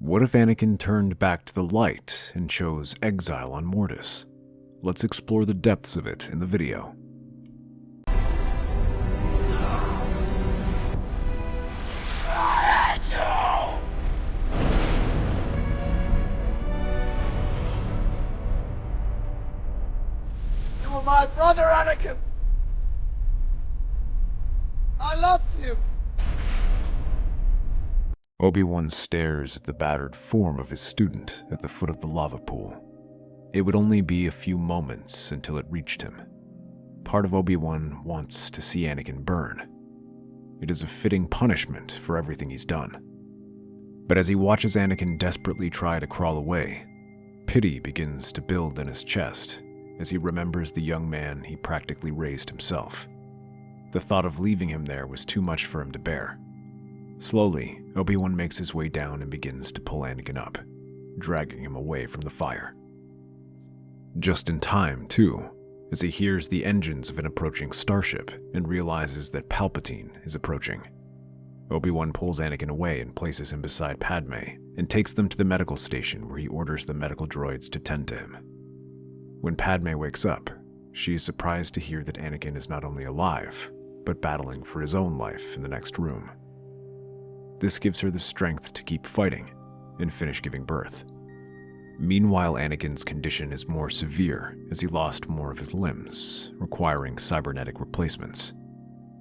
What if Anakin turned back to the light and chose exile on Mortis? Let's explore the depths of it in the video. You were my brother, Anakin! I loved you! Obi-Wan stares at the battered form of his student at the foot of the lava pool. It would only be a few moments until it reached him. Part of Obi-Wan wants to see Anakin burn. It is a fitting punishment for everything he's done. But as he watches Anakin desperately try to crawl away, pity begins to build in his chest as he remembers the young man he practically raised himself. The thought of leaving him there was too much for him to bear. Slowly, Obi-Wan makes his way down and begins to pull Anakin up, dragging him away from the fire. Just in time, too, as he hears the engines of an approaching starship and realizes that Palpatine is approaching. Obi-Wan pulls Anakin away and places him beside Padme and takes them to the medical station where he orders the medical droids to tend to him. When Padme wakes up, she is surprised to hear that Anakin is not only alive, but battling for his own life in the next room. This gives her the strength to keep fighting and finish giving birth. Meanwhile, Anakin's condition is more severe as he lost more of his limbs, requiring cybernetic replacements.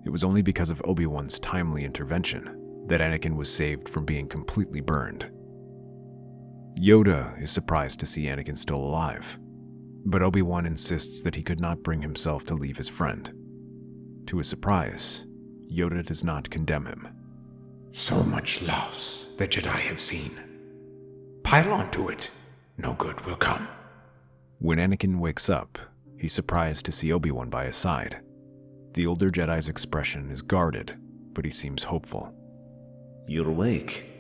It was only because of Obi-Wan's timely intervention that Anakin was saved from being completely burned. Yoda is surprised to see Anakin still alive, but Obi-Wan insists that he could not bring himself to leave his friend. To his surprise, Yoda does not condemn him. So much loss the Jedi have seen. Pile onto it. No good will come. When Anakin wakes up, he's surprised to see Obi-Wan by his side. The older Jedi's expression is guarded, but he seems hopeful. You're awake.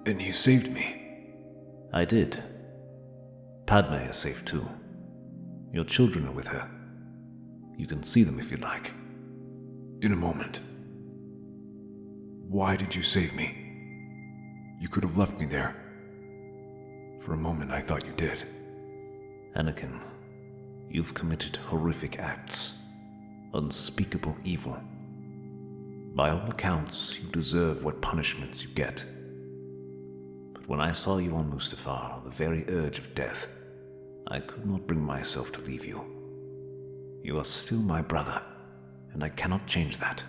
And you saved me. I did. Padme is safe too. Your children are with her. You can see them if you like. In a moment. Why did you save me? You could have left me there. For a moment, I thought you did. Anakin, you've committed horrific acts. Unspeakable evil. By all accounts, you deserve what punishments you get. But when I saw you on Mustafar on the very edge of death, I could not bring myself to leave you. You are still my brother, and I cannot change that.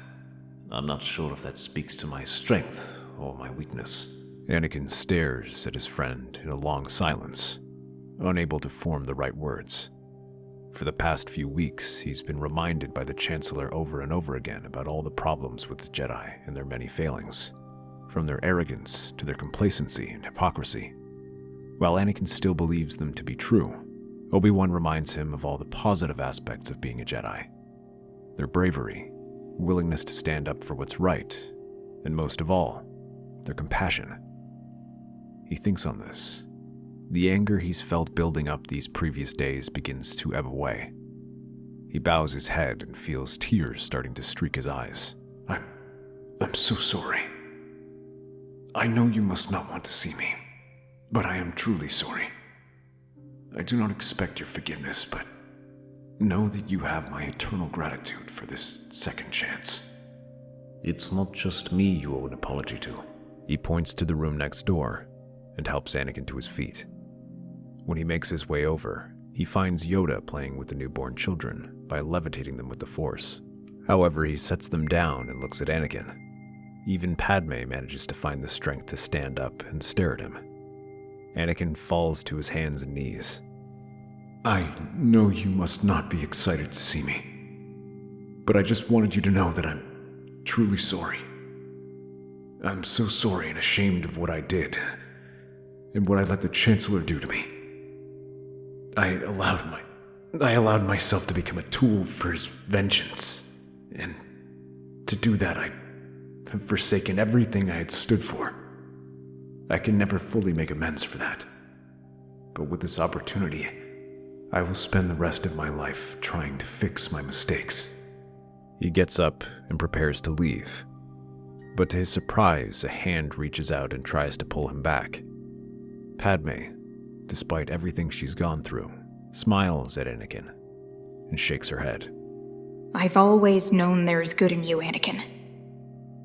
I'm not sure if that speaks to my strength or my weakness. Anakin stares at his friend in a long silence, unable to form the right words. For the past few weeks, he's been reminded by the Chancellor over and over again about all the problems with the Jedi and their many failings, from their arrogance to their complacency and hypocrisy. While Anakin still believes them to be true, Obi-Wan reminds him of all the positive aspects of being a Jedi. Their bravery, willingness to stand up for what's right, and most of all, their compassion. He thinks on this. The anger he's felt building up these previous days begins to ebb away. He bows his head and feels tears starting to streak his eyes. I'm so sorry. I know you must not want to see me, but I am truly sorry. I do not expect your forgiveness, but know that you have my eternal gratitude for this second chance. It's not just me you owe an apology to. He points to the room next door and helps Anakin to his feet. When he makes his way over, he finds Yoda playing with the newborn children by levitating them with the Force. However, he sets them down and looks at Anakin. Even Padme manages to find the strength to stand up and stare at him. Anakin falls to his hands and knees. I know you must not be excited to see me, but I just wanted you to know that I'm truly sorry. I'm so sorry and ashamed of what I did, and what I let the Chancellor do to me. I allowed myself to become a tool for his vengeance, and to do that I have forsaken everything I had stood for. I can never fully make amends for that, but with this opportunity, I will spend the rest of my life trying to fix my mistakes. He gets up and prepares to leave, but to his surprise, a hand reaches out and tries to pull him back. Padme, despite everything she's gone through, smiles at Anakin and shakes her head. I've always known there is good in you, Anakin.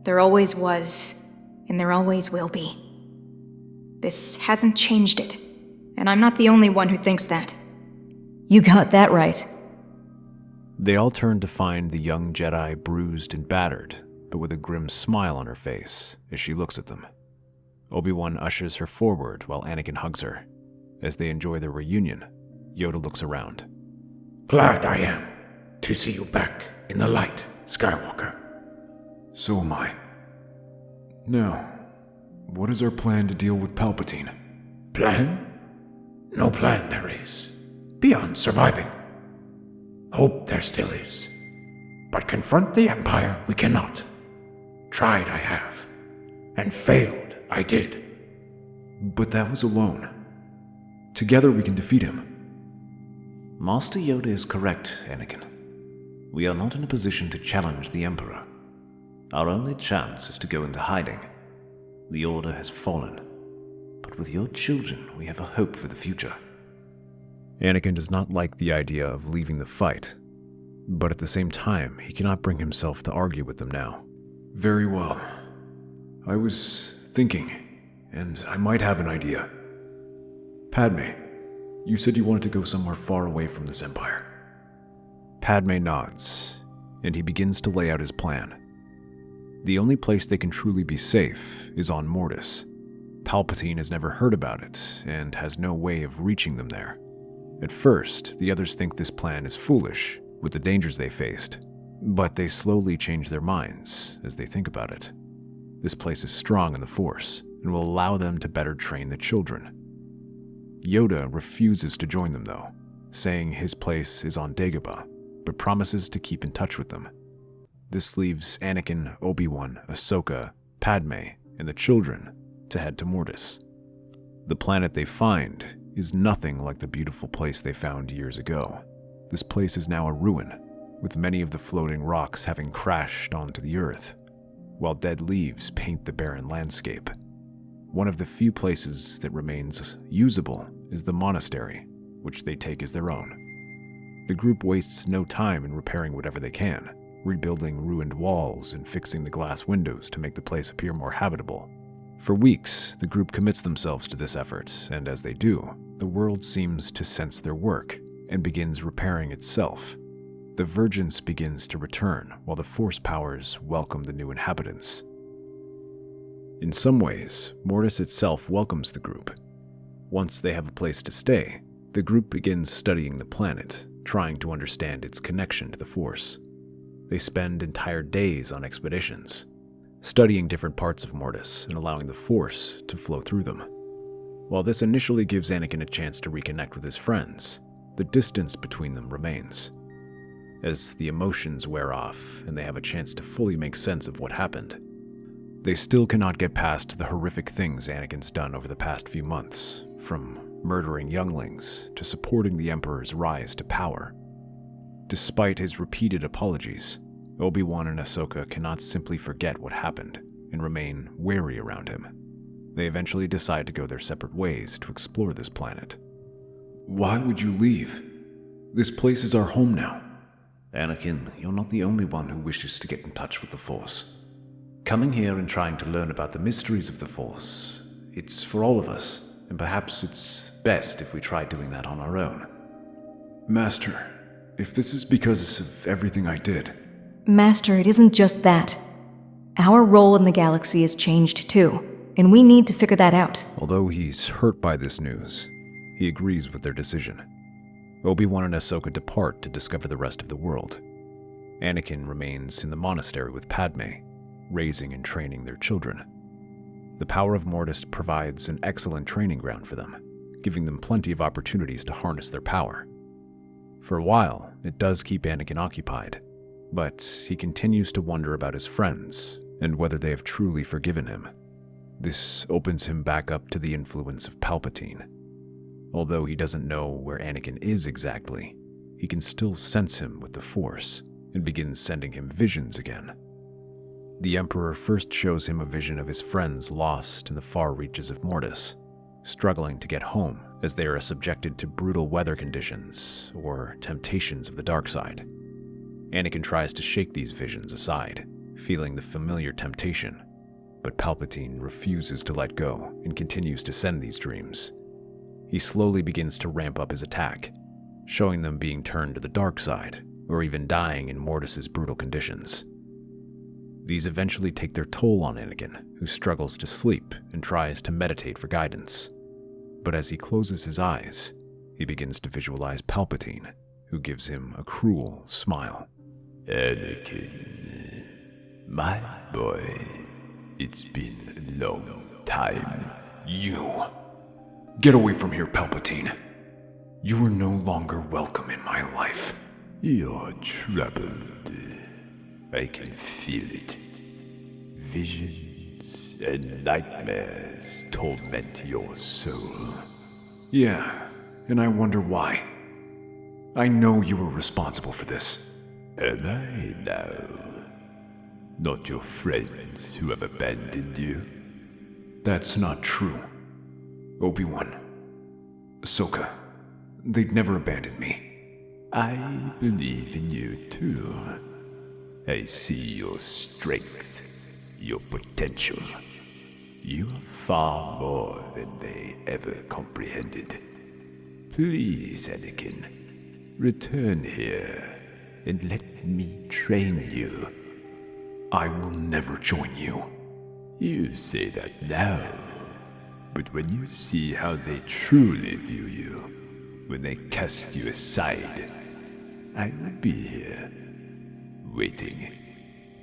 There always was, and there always will be. This hasn't changed it, and I'm not the only one who thinks that. You got that right. They all turn to find the young Jedi bruised and battered, but with a grim smile on her face as she looks at them. Obi-Wan ushers her forward while Anakin hugs her. As they enjoy their reunion, Yoda looks around. Glad I am to see you back in the light, Skywalker. So am I. Now, what is our plan to deal with Palpatine? Plan? No plan there is, beyond surviving. Hope there still is. But confront the Empire we cannot. Tried I have, and failed I did. But that was alone. Together we can defeat him. Master Yoda is correct, Anakin. We are not in a position to challenge the Emperor. Our only chance is to go into hiding. The Order has fallen, but with your children, we have a hope for the future. Anakin does not like the idea of leaving the fight, but at the same time, he cannot bring himself to argue with them now. Very well. I was thinking, and I might have an idea. Padme, you said you wanted to go somewhere far away from this empire. Padme nods, and he begins to lay out his plan. The only place they can truly be safe is on Mortis. Palpatine has never heard about it, and has no way of reaching them there. At first, the others think this plan is foolish, with the dangers they faced, but they slowly change their minds as they think about it. This place is strong in the Force, and will allow them to better train the children. Yoda refuses to join them though, saying his place is on Dagobah, but promises to keep in touch with them. This leaves Anakin, Obi-Wan, Ahsoka, Padme, and the children to head to Mortis. The planet they find is nothing like the beautiful place they found years ago. This place is now a ruin, with many of the floating rocks having crashed onto the earth, while dead leaves paint the barren landscape. One of the few places that remains usable is the monastery, which they take as their own. The group wastes no time in repairing whatever they can, rebuilding ruined walls and fixing the glass windows to make the place appear more habitable. For weeks, the group commits themselves to this effort, and as they do, the world seems to sense their work and begins repairing itself. The Vergence begins to return while the Force powers welcome the new inhabitants. In some ways, Mortis itself welcomes the group. Once they have a place to stay, the group begins studying the planet, trying to understand its connection to the Force. They spend entire days on expeditions, studying different parts of Mortis and allowing the Force to flow through them. While this initially gives Anakin a chance to reconnect with his friends, the distance between them remains. As the emotions wear off and they have a chance to fully make sense of what happened, they still cannot get past the horrific things Anakin's done over the past few months, from murdering younglings to supporting the Emperor's rise to power. Despite his repeated apologies, Obi-Wan and Ahsoka cannot simply forget what happened and remain wary around him. They eventually decide to go their separate ways to explore this planet. Why would you leave? This place is our home now. Anakin, you're not the only one who wishes to get in touch with the Force. Coming here and trying to learn about the mysteries of the Force, it's for all of us, and perhaps it's best if we try doing that on our own. Master, if this is because of everything I did... Master, it isn't just that. Our role in the galaxy has changed too, and we need to figure that out. Although he's hurt by this news, he agrees with their decision. Obi-Wan and Ahsoka depart to discover the rest of the world. Anakin remains in the monastery with Padme, raising and training their children. The power of Mortis provides an excellent training ground for them, giving them plenty of opportunities to harness their power. For a while, it does keep Anakin occupied, but he continues to wonder about his friends and whether they have truly forgiven him. This opens him back up to the influence of Palpatine. Although he doesn't know where Anakin is exactly, he can still sense him with the Force and begins sending him visions again. The Emperor first shows him a vision of his friends lost in the far reaches of Mortis. struggling to get home as they are subjected to brutal weather conditions or temptations of the dark side. Anakin tries to shake these visions aside, feeling the familiar temptation, but Palpatine refuses to let go and continues to send these dreams. He slowly begins to ramp up his attack, showing them being turned to the dark side, or even dying in Mortis's brutal conditions. These eventually take their toll on Anakin, who struggles to sleep and tries to meditate for guidance. But as he closes his eyes, he begins to visualize Palpatine, who gives him a cruel smile. Anakin, my boy, it's been a long time. You! Get away from here, Palpatine. You are no longer welcome in my life. You're troubled. I can feel it. Visions and nightmares torment your soul. Yeah, and I wonder why. I know you were responsible for this. Am I now? Not your friends who have abandoned you? That's not true. Obi-Wan, Ahsoka, they'd never abandon me. I believe in you too. I see your strength, your potential. You are far more than they ever comprehended. Please, Anakin, return here and let me train you. I will never join you. You say that now, but when you see how they truly view you, when they cast you aside, I will be here, waiting.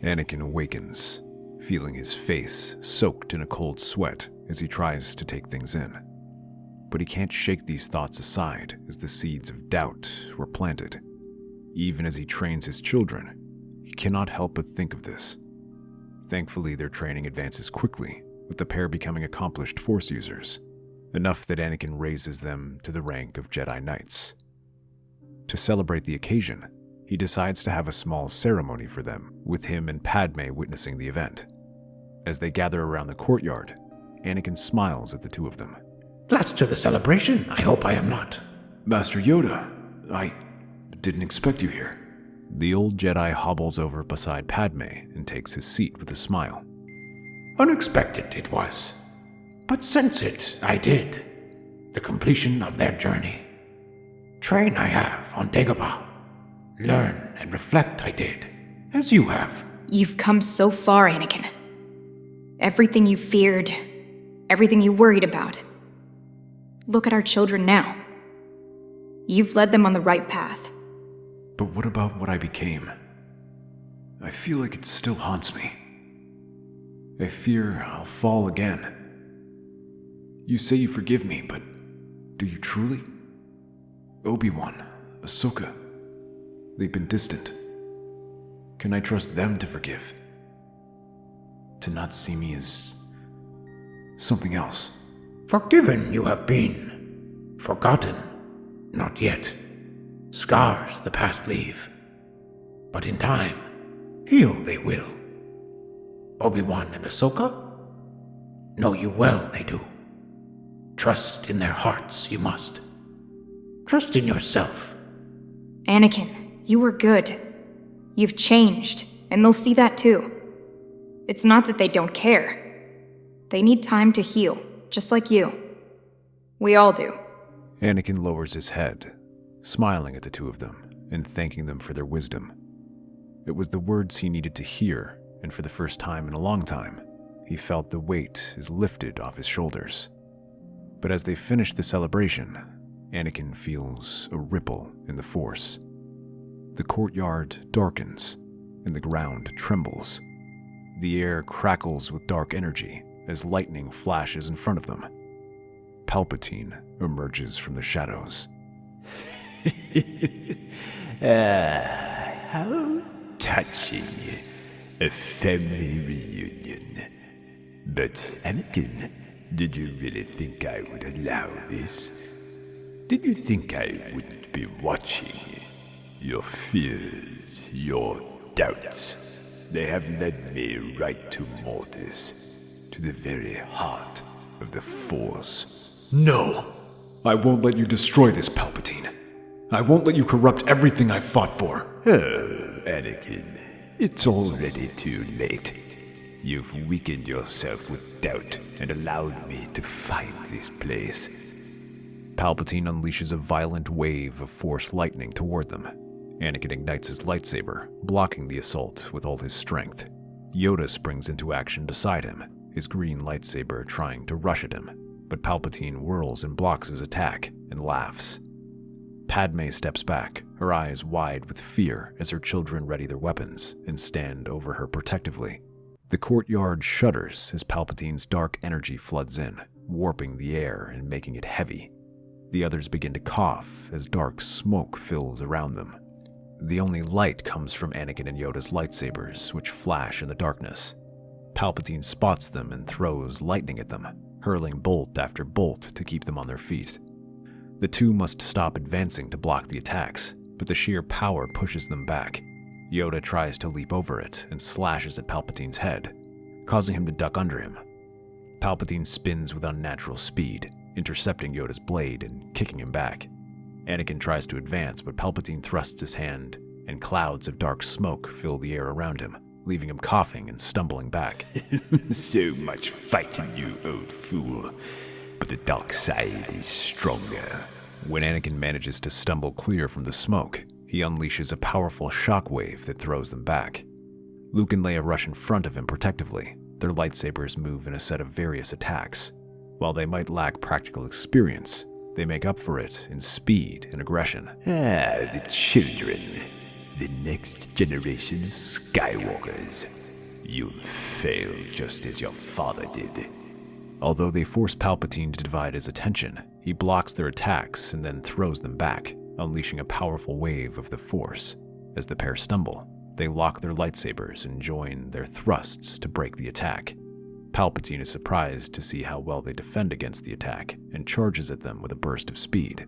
Anakin awakens, feeling his face soaked in a cold sweat as he tries to take things in. But he can't shake these thoughts aside as the seeds of doubt were planted. Even as he trains his children, he cannot help but think of this. Thankfully, their training advances quickly, with the pair becoming accomplished Force users, enough that Anakin raises them to the rank of Jedi Knights. To celebrate the occasion, he decides to have a small ceremony for them, with him and Padme witnessing the event. As they gather around the courtyard, Anakin smiles at the two of them. Last to the celebration, I hope I am not. Master Yoda, I didn't expect you here. The old Jedi hobbles over beside Padme and takes his seat with a smile. Unexpected it was, but sense it I did. The completion of their journey. Train I have on Dagobah. Learn and reflect I did, as you have. You've come so far, Anakin. Everything you feared, everything you worried about. Look at our children now. You've led them on the right path. But what about what I became? I feel like it still haunts me. I fear I'll fall again. You say you forgive me, but do you truly? Obi-Wan, Ahsoka, they've been distant. Can I trust them to forgive? To not see me as something else? Forgiven you have been. Forgotten, not yet. Scars the past leave. But in time, heal they will. Obi-Wan and Ahsoka? Know you well they do. Trust in their hearts you must. Trust in yourself. Anakin, you were good. You've changed, and they'll see that too. It's not that they don't care. They need time to heal, just like you. We all do. Anakin lowers his head, smiling at the two of them and thanking them for their wisdom. It was the words he needed to hear, and for the first time in a long time, he felt the weight is lifted off his shoulders. But as they finish the celebration, Anakin feels a ripple in the Force. The courtyard darkens, and the ground trembles. The air crackles with dark energy as lightning flashes in front of them. Palpatine emerges from the shadows. How touching. A family reunion. But Anakin, did you really think I would allow this? Did you think I wouldn't be watching? Your fears, your doubts, they have led me right to Mortis, to the very heart of the Force. No! I won't let you destroy this, Palpatine. I won't let you corrupt everything I've fought for. Oh, Anakin, it's already too late. You've weakened yourself with doubt and allowed me to find this place. Palpatine unleashes a violent wave of Force lightning toward them. Anakin ignites his lightsaber, blocking the assault with all his strength. Yoda springs into action beside him, his green lightsaber trying to rush at him, but Palpatine whirls and blocks his attack and laughs. Padme steps back, her eyes wide with fear as her children ready their weapons and stand over her protectively. The courtyard shudders as Palpatine's dark energy floods in, warping the air and making it heavy. The others begin to cough as dark smoke fills around them. The only light comes from Anakin and Yoda's lightsabers, which flash in the darkness. Palpatine spots them and throws lightning at them, hurling bolt after bolt to keep them on their feet. The two must stop advancing to block the attacks, but the sheer power pushes them back. Yoda tries to leap over it and slashes at Palpatine's head, causing him to duck under him. Palpatine spins with unnatural speed, intercepting Yoda's blade and kicking him back. Anakin tries to advance, but Palpatine thrusts his hand, and clouds of dark smoke fill the air around him, leaving him coughing and stumbling back. So much fighting, you old fool. But the dark side is stronger. When Anakin manages to stumble clear from the smoke, he unleashes a powerful shockwave that throws them back. Luke and Leia rush in front of him protectively. Their lightsabers move in a set of various attacks. While they might lack practical experience, they make up for it in speed and aggression. Ah, the children. The next generation of Skywalkers. You'll fail just as your father did. Although they force Palpatine to divide his attention, he blocks their attacks and then throws them back, unleashing a powerful wave of the Force. As the pair stumble, they lock their lightsabers and join their thrusts to break the attack. Palpatine is surprised to see how well they defend against the attack and charges at them with a burst of speed.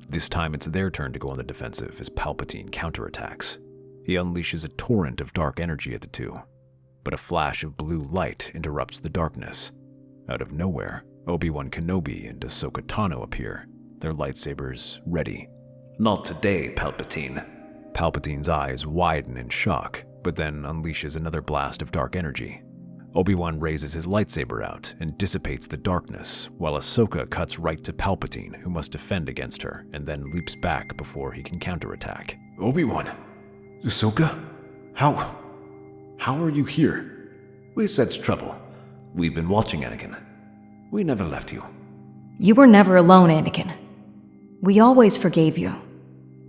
This time it's their turn to go on the defensive as Palpatine counterattacks. He unleashes a torrent of dark energy at the two, but a flash of blue light interrupts the darkness. Out of nowhere, Obi-Wan Kenobi and Ahsoka Tano appear, their lightsabers ready. Not today, Palpatine. Palpatine's eyes widen in shock, but then unleashes another blast of dark energy. Obi-Wan raises his lightsaber out and dissipates the darkness, while Ahsoka cuts right to Palpatine, who must defend against her, and then leaps back before he can counterattack. Obi-Wan? Ahsoka? How are you here? We sense trouble. We've been watching, Anakin. We never left you. You were never alone, Anakin. We always forgave you.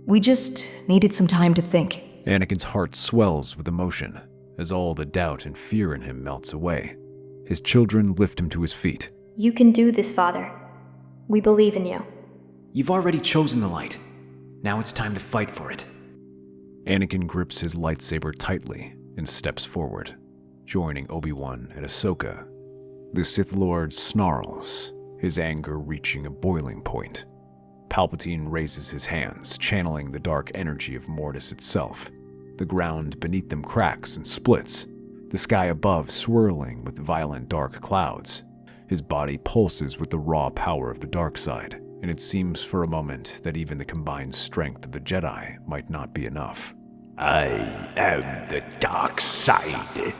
We just needed some time to think. Anakin's heart swells with emotion, as all the doubt and fear in him melts away. His children lift him to his feet. You can do this, Father. We believe in you. You've already chosen the light. Now it's time to fight for it. Anakin grips his lightsaber tightly and steps forward, joining Obi-Wan and Ahsoka. The Sith Lord snarls, his anger reaching a boiling point. Palpatine raises his hands, channeling the dark energy of Mortis itself. The ground beneath them cracks and splits, the sky above swirling with violent dark clouds. His body pulses with the raw power of the dark side, and it seems for a moment that even the combined strength of the Jedi might not be enough. I am the dark side.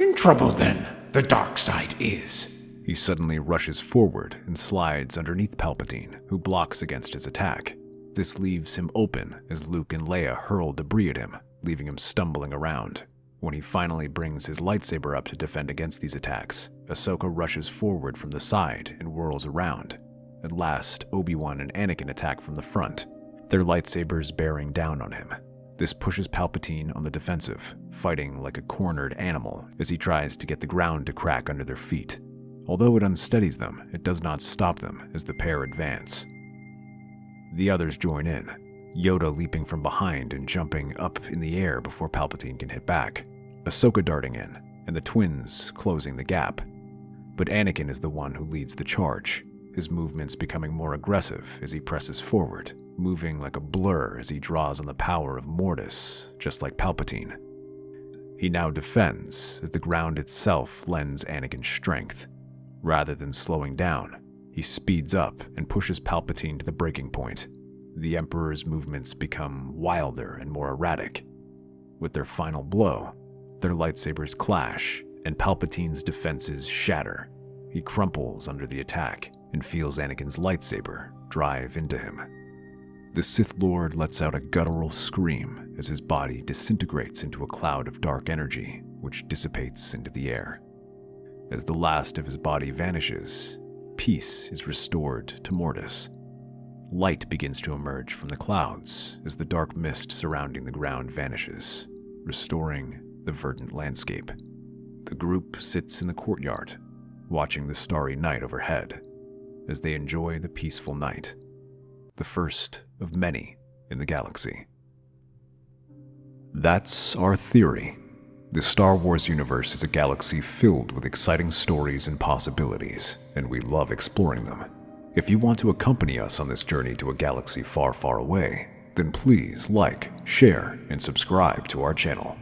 In trouble, then, the dark side is. He suddenly rushes forward and slides underneath Palpatine, who blocks against his attack. This leaves him open as Luke and Leia hurl debris at him, leaving him stumbling around. When he finally brings his lightsaber up to defend against these attacks, Ahsoka rushes forward from the side and whirls around. At last, Obi-Wan and Anakin attack from the front, their lightsabers bearing down on him. This pushes Palpatine on the defensive, fighting like a cornered animal as he tries to get the ground to crack under their feet. Although it unsteadies them, it does not stop them as the pair advance. The others join in, Yoda leaping from behind and jumping up in the air before Palpatine can hit back, Ahsoka darting in, and the twins closing the gap. But Anakin is the one who leads the charge, his movements becoming more aggressive as he presses forward, moving like a blur as he draws on the power of Mortis, just like Palpatine. He now defends as the ground itself lends Anakin strength. Rather than slowing down, He speeds up and pushes Palpatine to the breaking point. The Emperor's movements become wilder and more erratic. With their final blow, their lightsabers clash, and Palpatine's defenses shatter. He crumples under the attack and feels Anakin's lightsaber drive into him. The Sith Lord lets out a guttural scream as his body disintegrates into a cloud of dark energy, which dissipates into the air. As the last of his body vanishes, peace is restored to Mortis. Light begins to emerge from the clouds as the dark mist surrounding the ground vanishes, restoring the verdant landscape. The group sits in the courtyard, watching the starry night overhead as they enjoy the peaceful night, the first of many in the galaxy. That's our theory. The Star Wars universe is a galaxy filled with exciting stories and possibilities, and we love exploring them. If you want to accompany us on this journey to a galaxy far, far away, then please like, share, and subscribe to our channel.